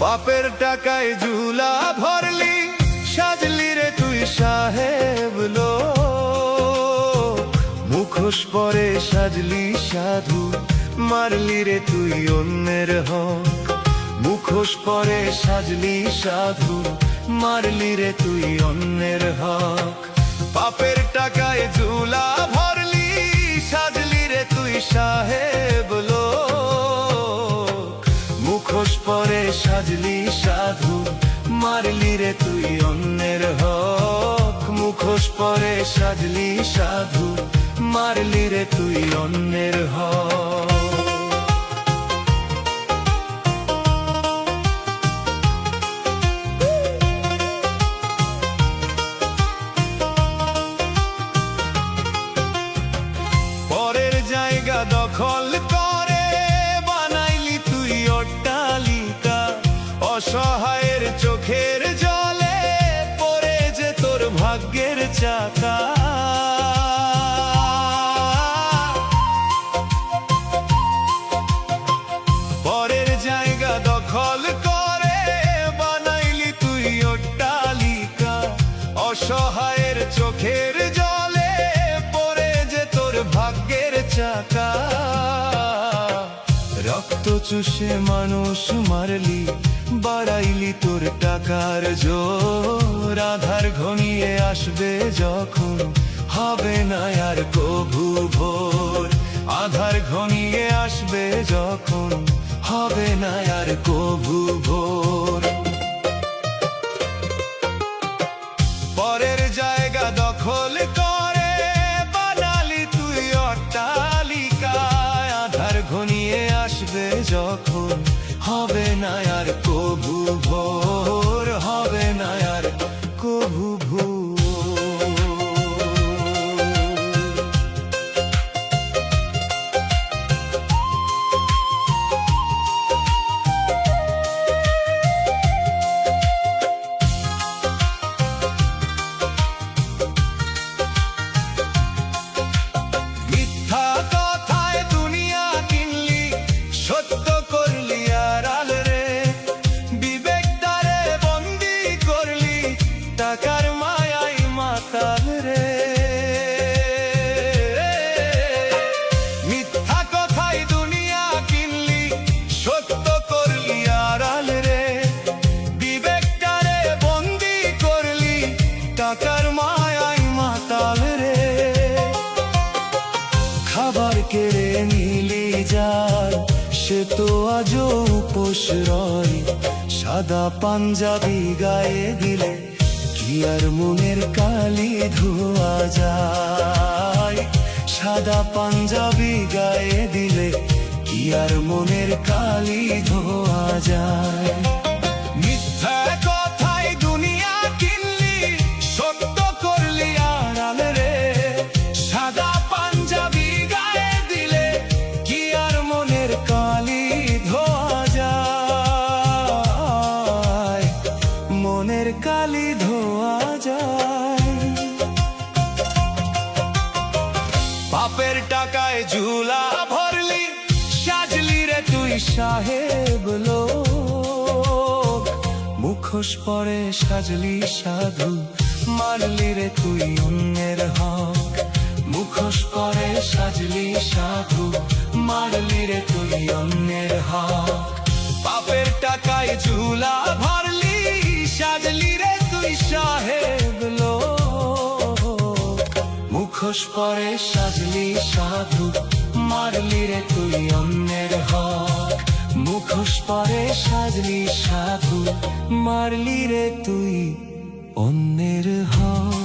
বাপের টাকায় ঝুলা ভরলি, সাজলি রে তুই সাহেব লোক। মুখোশ পরে সাজলি সাধু, মারলি রে তুই অন্যের হক। মুখোশ পরে সাজলি সাধু, মারলি রে তুই অন্যের হক। বাপের টাকায় ঝুলা ভরলি, সাজলি রে তুই সাহেব লোক। মুখোশ পরে সাজলি সাধু, মারলি রে তুই অন্যের হক। মুখোশ পরে সাজলি সাধু, মারলি রে তুই অন্যের হক। পরের জায়গা দখল করে বানাইলি তুই অট্টালিকা। অসহায়ের চোখের জলে পড়ে যে তোর ভাগ্যের চাকা। পরের জায়গা দখল করে বানাইলি তুই অট্টালিকা। অসহায়ের চোখের জলে পড়ে যে তোর ভাগ্যের চাকা। রক্ত চুষে মানুষ মারলি, বাড়াইলি তোর টাকার জোর। আধার ঘনিয়ে আসবে যখন, হবে না আর কভু ভোর। আধার ঘনিয়ে আসবে যখন, হবে না আর কভু ভোর। পরের জায়গা দখল করে বানালি তুই অট্টালিকা। আধার ঘনিয়ে আসবে যখন, হবে না আর কভু ভোর। হবে না আর কভু ভোর। মিথ্যা কথায় দুনিয়া কিনলি, সত্য করলি আড়াল রে। বিবেক দ্বারে বন্দি করলি, টাকার মায়াই মাতাল রে। মিথ্যা কথায় দুনিয়া কিনলি, সত্য করলি আড়াল রে। বিবেক দ্বারে বন্দি করলি, টাকার মায়াই মাতাল রে। খাবার কেড়ে নিলি যার, সে তো আজও উপোস রয়। সাদা পাঞ্জাবি গায়ে দিলে, কি আর মনের কালি ধোয়া যায়। সাদা পাঞ্জাবি গায়ে দিলে, কি আর মনের কালি ধোয়া যায়। মিথ্যা কথায় দুনিয়া কিনলি, সত্য করলি আড়াল রে। সাদা পাঞ্জাবি গায়ে দিলে, কি আর মনের কালি ধোয়া যায়। মনের কালি ধোয়া যায়। বাপের টাকায় ঝুলা ভরলি, সাজলি রে তুই সাহেব লোক। মুখোশ পরে সাজলি সাধু, মারলি রে তুই অন্যের হক। মুখোশ পরে সাজলি সাধু, মারলি রে তুই অন্যের হক। বাপের টাকায় ঝুলা ভরলি, সাজলি রে তুই সাহেব লোক। মুখোশ পরে সাজলি সাধু, মারলি রে তুই অন্যের হক। মুখোশ পরে সাজলি সাধু, মারলি রে তুই অন্যের হক।